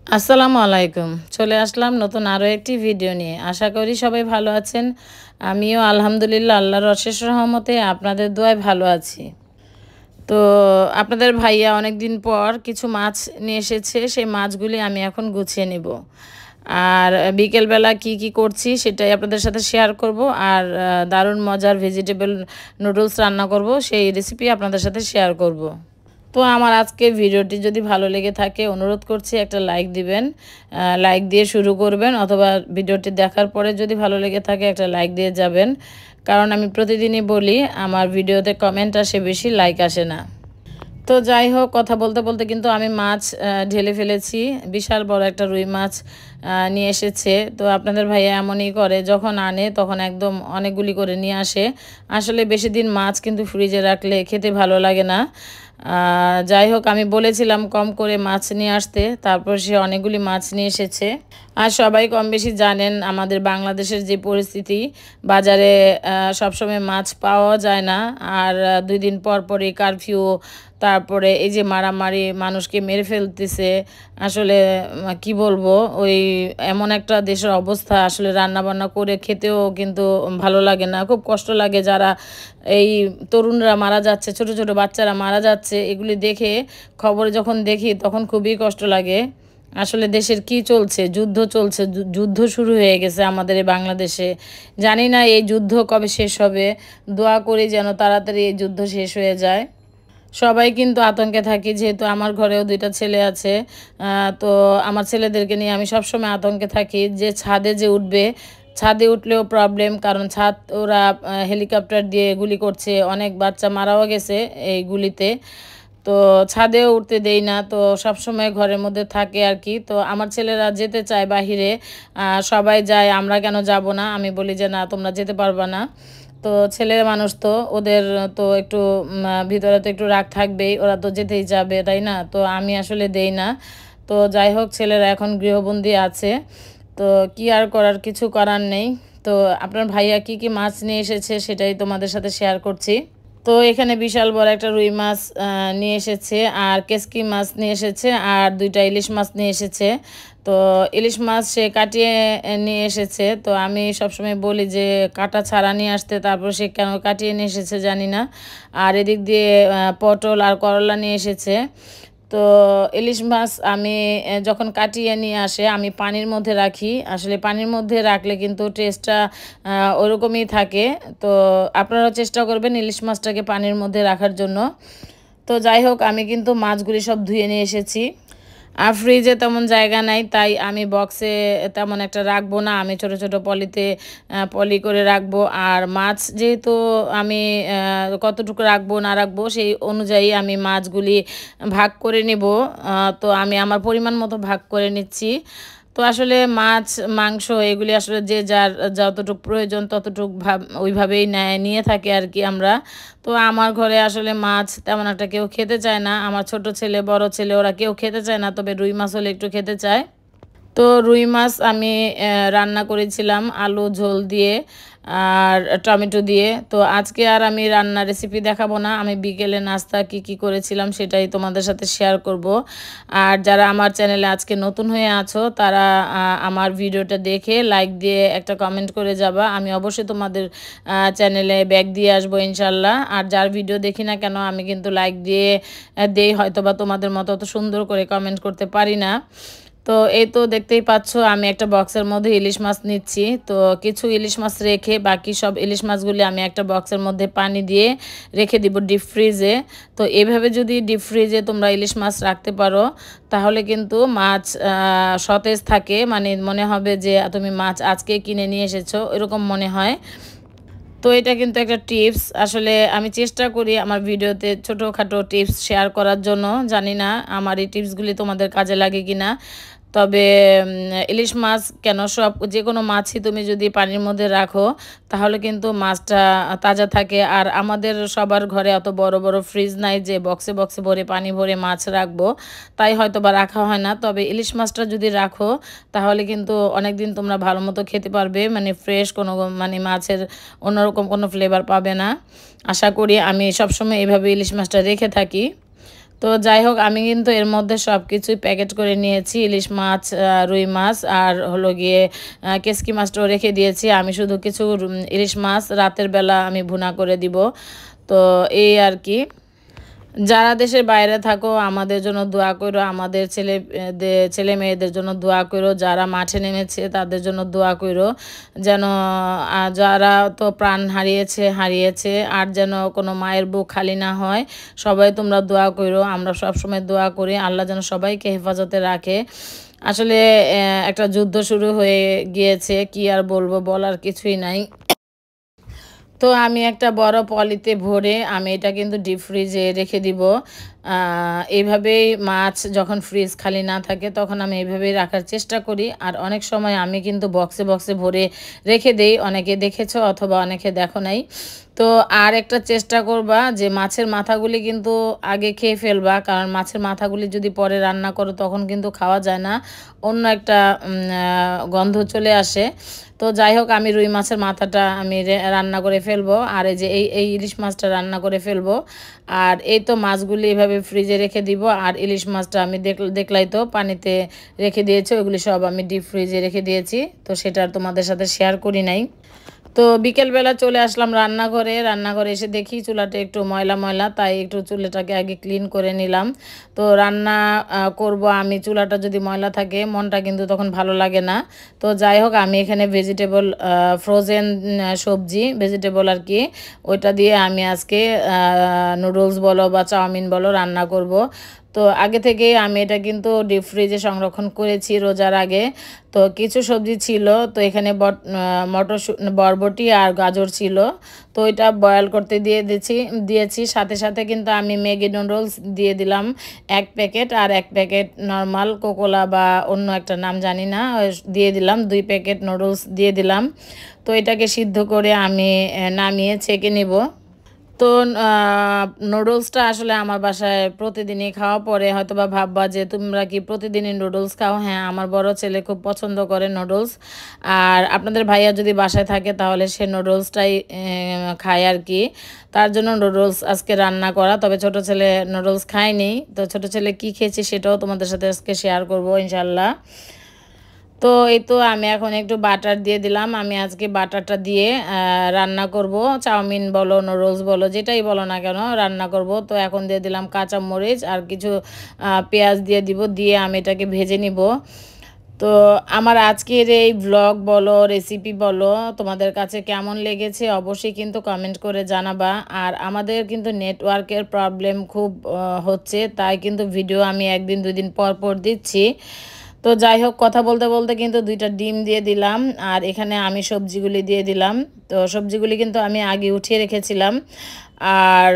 আসসালামু আলাইকুম। চলে আসলাম নতুন আরও একটি ভিডিও নিয়ে। আশা করি সবাই ভালো আছেন। আমিও আলহামদুলিল্লাহ আল্লাহর অশেষ রহমতে আপনাদের দোয়ায় ভালো আছি। তো আপনাদের ভাইয়া অনেক দিন পর কিছু মাছ নিয়ে এসেছে। সেই মাছগুলি আমি এখন গুছিয়ে নেব। আর বিকেলবেলা কি করছি সেটাই আপনাদের সাথে শেয়ার করব। আর দারুণ মজার ভেজিটেবল নুডলস রান্না করব, সেই রেসিপি আপনাদের সাথে শেয়ার করব। তো আমার আজকের ভিডিওটি যদি ভালো লেগে থাকে অনুরোধ করছি একটা লাইক দিবেন, লাইক দিয়ে শুরু করবেন, অথবা ভিডিওটি দেখার পরে যদি ভালো লেগে থাকে একটা লাইক দিয়ে যাবেন। কারণ আমি প্রতিদিনই বলি আমার ভিডিওতে কমেন্ট আসে বেশি, লাইক আসে না। তো যাই হোক, কথা বলতে বলতে কিন্তু আমি মাছ ঢেলে ফেলেছি। বিশাল বড় একটা রুই মাছ নিয়ে এসেছে। তো আপনাদের ভাইয়া এমনই করে, যখন আনে তখন একদম অনেকগুলি করে নিয়ে আসে। আসলে বেশি দিন মাছ কিন্তু ফ্রিজে রাখলে খেতে ভালো লাগে না। যাই হোক, আমি বলেছিলাম কম করে মাছ নিয়ে আসতে, তারপর সে অনেকগুলি মাছ নিয়ে এসেছে। আর সবাই কম বেশি জানেন আমাদের বাংলাদেশের যে পরিস্থিতি, বাজারে সবসময় মাছ পাওয়া যায় না। আর 2 দিন পর পরই কারফিউ, তারপরে এই যে মারামারি, মানুষকে মেরে ফেলতেছে। আসলে কি বলবো, ওই এমন একটা দেশের অবস্থা, আসলে রান্নাবান্না করে খেতেও কিন্তু ভালো লাগে না, খুব কষ্ট লাগে। যারা এই তরুণরা মারা যাচ্ছে, ছোট ছোট বাচ্চারা মারা যাচ্ছে, এগুলি দেখে খবরে যখন দেখি তখন খুবই কষ্ট লাগে। আসলে দেশের কি চলছে, যুদ্ধ চলছে, যুদ্ধ শুরু হয়ে গেছে আমাদের এই বাংলাদেশে। জানি না এই যুদ্ধ কবে শেষ হবে। দোয়া করি যেন তাড়াতাড়ি এই যুদ্ধ শেষ হয়ে যায়। সবাই কিন্তু আতঙ্কে থাকি, যেহেতু আমার ঘরেও 2টা ছেলে আছে। তো আমার ছেলেদেরকে নিয়ে আমি সবসময় আতঙ্কে থাকি যে ছাদে যে উঠবে। ছাদে উঠলেও প্রবলেম, কারণ ছাদ ওরা হেলিকপ্টার দিয়ে গুলি করছে, অনেক বাচ্চা মারাও গেছে এই গুলিতে। তো ছাদেও উঠতে দেই না, তো সবসময় ঘরের মধ্যে থাকে আর কি। তো আমার ছেলেরা যেতে চায় বাহিরে, সবাই যায়, আমরা কেন যাব না? আমি বলি যে না, তোমরা যেতে পারবা না। তো ছেলে মানুষ, তো ওদের তো একটু ভিতরে তো একটু রাগ থাকবেই, ওরা তো যেতেই যাবে, তাই না? তো আমি আসলে দেই না। তো যাই হোক, ছেলেরা এখন গৃহবন্দী আছে, তো কি আর করার, কিছু করার নেই। তো আপনার ভাইয়া কি মাছ নিয়ে এসেছে সেটাই তোমাদের সাথে শেয়ার করছি। তো এখানে বিশাল বড় একটা রুই মাছ নিয়ে এসেছে, আর কেসকি মাছ নিয়ে এসেছে, আর 2টা ইলিশ মাছ নিয়ে এসেছে। তো ইলিশ মাছ সে কাটিয়ে নিয়ে এসেছে। তো আমি সবসময় বলি যে কাটা ছাড়া নিয়ে আসতে, তারপর সে কেন কাটিয়ে নিয়ে এসেছে জানি না। আর এদিক দিয়ে পটল আর করলা নিয়ে এসেছে। তো ইলিশ মাছ আমি যখন কাটিয়ে নিয়ে আসে আমি পানির মধ্যে রাখি। আসলে পানির মধ্যে রাখলে কিন্তু টেস্টটা ওরকমই থাকে। তো আপনারাও চেষ্টা করবেন ইলিশ মাছটাকে পানির মধ্যে রাখার জন্য। তো যাই হোক, আমি কিন্তু মাছগুলি সব ধুয়ে নিয়ে এসেছি। আর ফ্রিজে তেমন জায়গা নাই, তাই আমি বক্সে তেমন একটা রাখবো না, আমি ছোট ছোট পলিতে পলি করে রাখবো। আর মাছ যেহেতু আমি কতটুকু রাখবো না রাখবো সেই অনুযায়ী আমি মাছগুলি ভাগ করে নেব। তো আমি আমার পরিমাণ মতো ভাগ করে নিচ্ছি। তো আসলে মাছ মাংস এগুলি আসলে যে যার যতটুকু প্রয়োজন ততটুকু ওইভাবেই নিয়ে থাকে আর কি আমরা। তো আমার ঘরে আসলে মাছ তেমন একটা কেউ খেতে চায় না, আমার ছোট ছেলে বড় ছেলে ওরা কেউ খেতে চায় না, তবে রুই মাছ হলে একটু খেতে চায়। তো রুই মাছ আমি রান্না করেছিলাম আলু ঝোল দিয়ে আর টমেটো দিয়ে। তো আজকে আর আমি রান্নার রেসিপি দেখাবো না, আমি বিকেলে নাস্তা কি করেছিলাম সেটাই তোমাদের সাথে শেয়ার করব। আর যারা আমার চ্যানেলে আজকে নতুন হয়ে আছো তারা আমার ভিডিওটা দেখে লাইক দিয়ে একটা কমেন্ট করে যাবা, আমি অবশ্যই তোমাদের চ্যানেলে ব্যাক দিয়ে আসবো ইনশাল্লাহ। আর যার ভিডিও দেখি না কেন আমি কিন্তু লাইক দিয়ে দেই, হয়তো বা তোমাদের মতো অত সুন্দর করে কমেন্ট করতে পারি না। তো এই তো দেখতেই পাচ্ছ আমি একটা বক্সের মধ্যে ইলিশ মাছ নিচ্ছি। তো কিছু ইলিশ মাছ রেখে বাকি সব ইলিশ মাছগুলি আমি একটা বক্সের মধ্যে পানি দিয়ে রেখে দিব ডিপ ফ্রিজে। তো এভাবে যদি ডিপ ফ্রিজে তোমরা ইলিশ মাছ রাখতে পারো তাহলে কিন্তু মাছ সতেজ থাকে, মানে মনে হবে যে তুমি মাছ আজকে কিনে নিয়ে এসেছো এরকম মনে হয়। তো এটা কিন্তু একটা টিপস, আসলে আমি চেষ্টা করি আমার ভিডিওতে ছোটোখাটো টিপস শেয়ার করার জন্য। জানি না আমার এই টিপসগুলি তোমাদের কাজে লাগে কি না। তবে ইলিশ মাছ কেন, সব যে কোনো মাছই তুমি যদি পানির মধ্যে রাখো তাহলে কিন্তু মাছটা তাজা থাকে। আর আমাদের সবার ঘরে অত বড় বড় ফ্রিজ নাই যে বক্সে বক্সে ভরে পানি ভরে মাছ রাখবো, তাই হয়তো বা রাখা হয় না। তবে ইলিশ মাছটা যদি রাখো তাহলে কিন্তু অনেক দিন তোমরা ভালো মতো খেতে পারবে, মানে ফ্রেশ কোনো মানে মাছের অন্যরকম কোনো ফ্লেভার পাবে না। আশা করি আমি সবসময় এইভাবে ইলিশ মাছটা রেখে থাকি। তো যাই হোক আমি কিন্তু এর মধ্যে সব কিছুই প্যাকেট করে নিয়েছি, ইলিশ মাছ, রুই মাছ আর হলো গিয়ে কেসকি মাছটাও রেখে দিয়েছি। আমি শুধু কিছু ইলিশ মাছ রাতের বেলা আমি ভুনা করে দিব। তো এই আর কি। যারা দেশের বাইরে থাকো আমাদের জন্য দোয়া করো, আমাদের ছেলে মেয়েদের জন্য দোয়া করো, যারা মাঠে নেমেছে তাদের জন্য দোয়া করো, যেন যারা তো প্রাণ হারিয়েছে আর যেন কোনো মায়ের বুক খালি না হয়। সবাই তোমরা দোয়া করো, আমরা সবসময় দোয়া করি আল্লাহ যেন সবাইকে হেফাজতে রাখে। আসলে একটা যুদ্ধ শুরু হয়ে গিয়েছে, কি আর বলবো, বলার কিছুই নাই। তো আমি একটা বড় পলিতে ভরে আমি এটা কিন্তু ডিপ ফ্রিজে রেখে দিব। এইভাবেই মাছ যখন ফ্রিজ খালি না থাকে তখন আমি এইভাবেই রাখার চেষ্টা করি। আর অনেক সময় আমি কিন্তু বক্সে বক্সে ভরে রেখে দেই, অনেকে দেখেছো অথবা অনেকে দেখো নাই। তো আর একটা চেষ্টা করবা যে মাছের মাথাগুলি কিন্তু আগে খেয়ে ফেলবা, কারণ মাছের মাথাগুলি যদি পরে রান্না করো তখন কিন্তু খাওয়া যায় না, অন্য একটা গন্ধ চলে আসে। তো যাই হোক আমি রুই মাছের মাথাটা আমি রান্না করে ফেলবো, আর এই যে এই ইলিশ মাছটা রান্না করে ফেলবো। আর এই তো মাছগুলি এভাবে ফ্রিজে রেখে দিব। আর ইলিশ মাছটা আমি দেখলাই তো পানিতে রেখে দিয়েছি, ওইগুলি সব আমি ডিপ ফ্রিজে রেখে দিয়েছি। তো সেটা আর তোমাদের সাথে শেয়ার করি নাই। তো বিকেলবেলা চলে আসলাম রান্নাঘরে এসে দেখি চুলাটা একটু ময়লা ময়লা, তাই একটু চুলাটাকে আগে ক্লিন করে নিলাম। তো রান্না করব আমি, চুলাটা যদি ময়লা থাকে মনটা কিন্তু তখন ভালো লাগে না। তো যাই হোক আমি এখানে ভেজিটেবল ফ্রোজেন সবজি ভেজিটেবল আর কি, ওইটা দিয়ে আমি আজকে নুডলস বলো বা চাউমিন বলো রান্না করব। তো আগে থেকে আমি এটা কিন্তু ডিপ ফ্রিজে সংরক্ষণ করেছি রোজার আগে। তো কিছু সবজি ছিল, তো এখানে বরবটি আর গাজর ছিল, তো এটা বয়েল করতে দিয়েছি। সাথে সাথে কিন্তু আমি ম্যাগি নুডলস দিয়ে দিলাম 1 প্যাকেট, আর 1 প্যাকেট নর্মাল কোকোলা বা অন্য একটা নাম জানি না দিয়ে দিলাম, 2 প্যাকেট নুডলস দিয়ে দিলাম। তো এটাকে সিদ্ধ করে আমি নামিয়ে ছেঁকে নেব। তো নুডলসটা আসলে আমার বাসায় প্রতিদিনই খাওয়া পড়ে, হয়তো বা ভাববা যে তোমরা কি প্রতিদিনই নুডলস খাও। হ্যাঁ, আমার বড় ছেলে খুব পছন্দ করে নুডলস। আর আপনাদের ভাইয়া যদি বাসায় থাকে তাহলে সে নুডলসটাই খায় আর কি, তার জন্য নুডলস আজকে রান্না করা। তবে ছোট ছেলে নুডলস খায়নি, তো ছোট ছেলে কি খেয়েছে সেটাও তোমাদের সাথে আজকে শেয়ার করবো ইনশাল্লাহ। তো এই তো আমি এখন একটু বাটার দিয়ে দিলাম, আমি আজকে বাটারটা দিয়ে রান্না করব, চাউমিন বলো নুডলস বলো যেটাই বলো না কেন রান্না করব। তো এখন দিয়ে দিলাম কাঁচামরিচ আর কিছু পেঁয়াজ দিয়ে আমি এটাকে ভেজে নিব। তো আমার আজকের এই ব্লগ বলো রেসিপি বলো তোমাদের কাছে কেমন লেগেছে অবশ্যই কিন্তু কমেন্ট করে জানাবা। আর আমাদের কিন্তু নেটওয়ার্কের প্রবলেম খুব হচ্ছে, তাই কিন্তু ভিডিও আমি 1-2 দিন পর পর দিচ্ছি। তো যাই হোক কথা বলতে বলতে কিন্তু 2টা ডিম দিয়ে দিলাম, আর এখানে আমি সবজিগুলি দিয়ে দিলাম। তো সবজিগুলি কিন্তু আমি আগে উঠিয়ে রেখেছিলাম, আর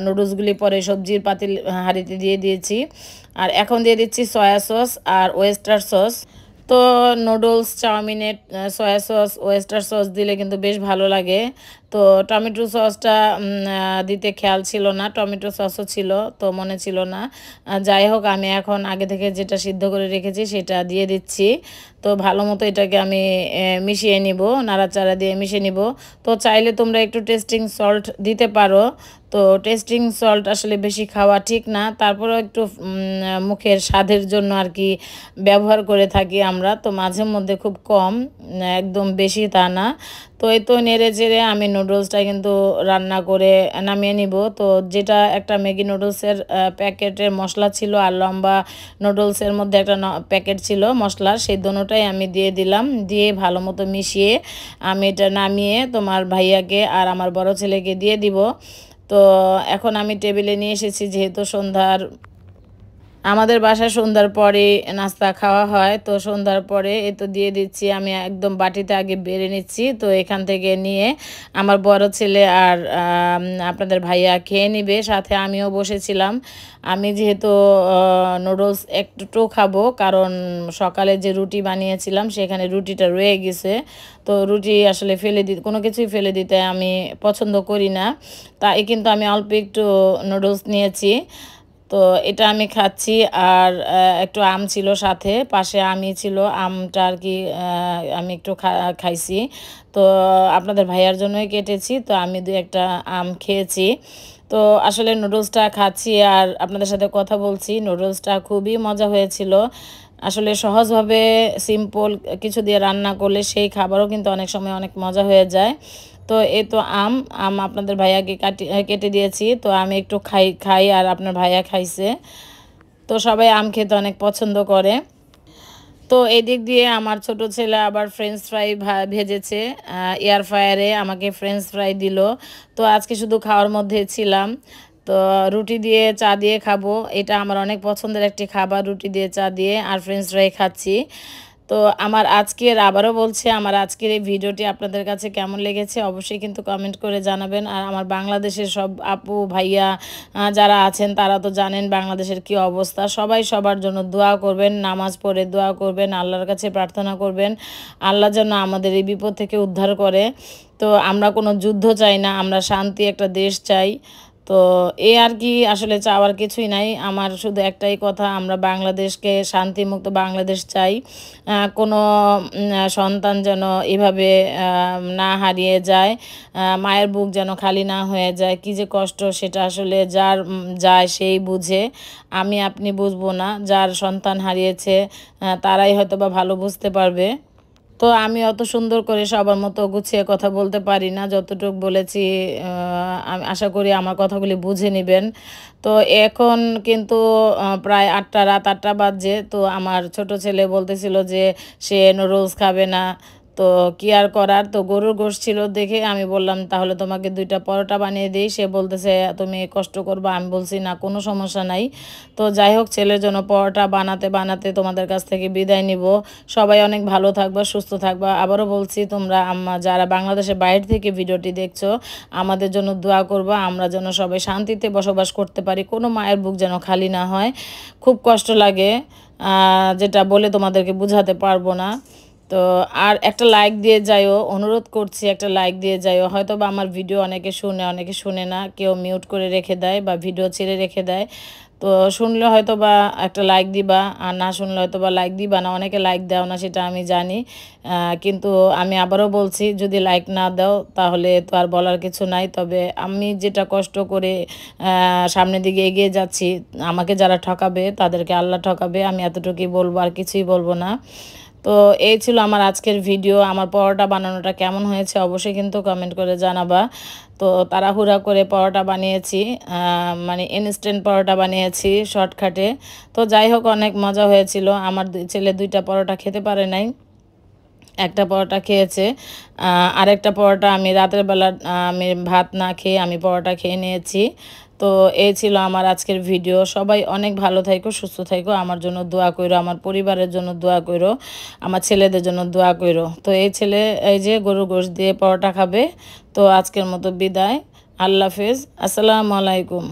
নুডলসগুলি পরে সবজির পাতিল হাঁড়িতে দিয়ে দিয়েছি। আর এখন দিয়ে দিচ্ছি সয়া সস আর ওয়েস্টার সস। তো নুডলস চাউমিনে সয়া সস ওয়েস্টার সস দিলে কিন্তু বেশ ভালো লাগে। তো টমেটো সসটা দিতে খেয়াল ছিল না, টমেটো সসও ছিল তো মনে ছিল না। যাই হোক আমি এখন আগে থেকে যেটা সিদ্ধ করে রেখেছি সেটা দিয়ে দিচ্ছি। তো ভালো মতো এটাকে আমি মিশিয়ে নিব, নাড়াচাড়া দিয়ে মিশিয়ে নিব। তো চাইলে তোমরা একটু টেস্টিং সল্ট দিতে পারো। তো টেস্টিং সল্ট আসলে বেশি খাওয়া ঠিক না, তারপরেও একটু মুখের স্বাদের জন্য আর কি ব্যবহার করে থাকি আমরা। তো মাঝে মধ্যে খুব কম, একদম বেশি তা না। তো এই তো নেড়ে চেড়ে আমি নুডলসটা কিন্তু রান্না করে নামিয়ে নিব। তো যেটা একটা ম্যাগি নুডলসের প্যাকেটের মশলা ছিল আর লম্বা নুডলসের মধ্যে একটা প্যাকেট ছিল মশলার, সেই দুটোটাই আমি দিয়ে দিলাম, দিয়ে ভালো মতো মিশিয়ে আমি এটা নামিয়ে তোমার ভাইয়াকে আর আমার বড় ছেলেকে দিয়ে দিব। তো এখন আমি টেবিলে নিয়ে এসেছি, যেহেতু আমাদের বাসায় সন্ধ্যার পরে নাস্তা খাওয়া হয়। তো সন্ধ্যার পরে এ তো দিয়ে দিচ্ছি, আমি একদম বাটিতে আগে বেড়ে নিচ্ছি। তো এখান থেকে নিয়ে আমার বড় ছেলে আর আপনাদের ভাইয়া খেয়ে নিবে, সাথে আমিও বসেছিলাম। আমি যেহেতু নুডলস একটু খাবো, কারণ সকালে যে রুটি বানিয়েছিলাম সেখানে রুটিটা রয়ে গেছে। তো রুটি আসলে কোনো কিছুই ফেলে দিতে আমি পছন্দ করি না, তাই কিন্তু আমি অল্প একটু নুডলস নিয়েছি। তো এটা আমি খাচ্ছি। আর একটু আম ছিল সাথে, পাশে আমই ছিল, আমটা আর কি আমি একটু খাইছি। তো আপনাদের ভাইয়ার জন্যই কেটেছি, তো আমি দুই একটা আম খেয়েছি। তো আসলে নুডলসটা খাচ্ছি আর আপনাদের সাথে কথা বলছি। নুডলসটা খুবই মজা হয়েছিল। আসলে সহজভাবে সিম্পল কিছু দিয়ে রান্না করলে সেই খাবারও কিন্তু অনেক সময় অনেক মজা হয়ে যায়। তো এই তো আম আম আপনাদের ভাইয়াকে কেটে দিয়েছি, তো আমি একটু খাই আর আপনার ভাইয়া খাইছে। তো সবাই আম খেতে অনেক পছন্দ করে। তো এদিক দিয়ে আমার ছোট ছেলে আবার ফ্রেঞ্চ ফ্রাই ভেজেছে, এয়ার ফ্রায়ারে আমাকে ফ্রেঞ্চ ফ্রাই দিল। তো আজকে শুধু খাওয়ার মধ্যে ছিলাম। তো রুটি দিয়ে চা দিয়ে খাবো, এটা আমার অনেক পছন্দের একটি খাবার, রুটি দিয়ে চা দিয়ে আর ফ্রেঞ্চ ফ্রাই খাচ্ছি। তো আবারও বলছি, আমার আজকের এই ভিডিওটি আপনাদের কাছে কেমন লেগেছে অবশ্যই কিন্তু কমেন্ট করে জানাবেন। আর আমার বাংলাদেশের সব আপু ভাইয়া যারা আছেন তারা তো জানেন বাংলাদেশের কি অবস্থা। সবাই সবার জন্য দোয়া করবেন, নামাজ পড়ে দোয়া করবেন, আল্লাহর কাছে প্রার্থনা করবেন আল্লাহ যেন আমাদের এই বিপদ থেকে উদ্ধার করে। তো আমরা কোনো যুদ্ধ চাই না, আমরা শান্তি একটা দেশ চাই। তো এই আর কি, আসলে চাওয়ার কিছুই নাই। আমার শুধু একটাই কথা, আমরা বাংলাদেশকে শান্তিমুক্ত বাংলাদেশ চাই। কোনো সন্তান যেন এভাবে না হারিয়ে যায়, মায়ের বুক যেন খালি না হয়ে যায়। কি যে কষ্ট সেটা আসলে যার যায় সেই বুঝে, আমি আপনি বুঝবো না। যার সন্তান হারিয়েছে তারাই হয়তো বা ভালো বুঝতে পারবে। তো আমি অত সুন্দর করে সবার মতো গুছিয়ে কথা বলতে পারি না, যতটুকু বলেছি আমি আশা করি আমার কথাগুলি বুঝে নেবেন। তো এখন কিন্তু প্রায় রাত 8টা বাজে। তো আমার ছোট ছেলে বলতেছিল যে সে নুডলস খাবে না। তো কি আর করার, তো গরুর গোশত ছিল দেখে আমি বললাম তাহলে তোমাকে 2টা পরোটা বানিয়ে দিই। সে বলতেছে তুমি কষ্ট করবা, আমি বলছি না কোনো সমস্যা নাই। তো যাই হোক, ছেলের জন্য পরোটা বানাতে বানাতে তোমাদের কাছ থেকে বিদায় নিব। সবাই অনেক ভালো থাকবা, সুস্থ থাকবা। আবারও বলছি, তোমরা যারা বাংলাদেশের বাইরে থেকে ভিডিওটি দেখছো আমাদের জন্য দোয়া করবা, আমরা যেন সবাই শান্তিতে বসবাস করতে পারি, কোনো মায়ের বুক যেন খালি না হয়। খুব কষ্ট লাগে, যেটা বলে তোমাদেরকে বুঝাতে পারবো না। তো আর একটা লাইক দিয়ে যাইও, অনুরোধ করছি, একটা লাইক দিয়ে যাইও। হয়তো বা আমার ভিডিও অনেকে শুনে অনেকে শুনে না, কেউ মিউট করে রেখে দেয় বা ভিডিও ছেড়ে রেখে দেয়। তো শুনলে হয়তো বা একটা লাইক দিবা, আর না শুনলে হয়তো বা লাইক দিবা না। অনেকে লাইক দাও না সেটা আমি জানি, কিন্তু আমি আবারও বলছি যদি লাইক না দাও তাহলে তো আর বলার কিছু নাই। তবে আমি যেটা কষ্ট করে সামনের দিকে এগিয়ে যাচ্ছি, আমাকে যারা ঠকাবে তাদেরকে আল্লাহ ঠকাবে, আমি এতটুকুই বলবো, আর কিছুই বলবো না। তো এই ছিল আমার আজকের ভিডিও। আমার পরোটা বানানোটা কেমন হয়েছে অবশ্যই কিন্তু কমেন্ট করে জানাবা। তো তাড়াহুড়া করে পরোটা বানিয়েছি, মানে ইনস্ট্যান্ট পরোটা বানিয়েছি শর্টকাটে। তো যাই হোক, অনেক মজা হয়েছিল। আমার ছেলে 2টা পরোটা খেতে পারে নাই, একটা পরোটা খেয়েছে। আরেকটা পরোটা আমি রাতের বেলা আমি ভাত না খেয়ে আমি পরোটা খেয়ে নিয়েছি। তো এই ছিল আমার আজকের ভিডিও। সবাই অনেক ভালো থাকো, সুস্থ থাকো, আমার জন্য দোয়া করো, আমার পরিবারের জন্য দোয়া করো, আমার ছেলেদের জন্য দোয়া করো। তো এই যে গরুর গোশত দিয়ে পরোটা খাবে। তো আজকের মতো বিদায়, আল্লাহ হাফেজ, আসসালামু আলাইকুম।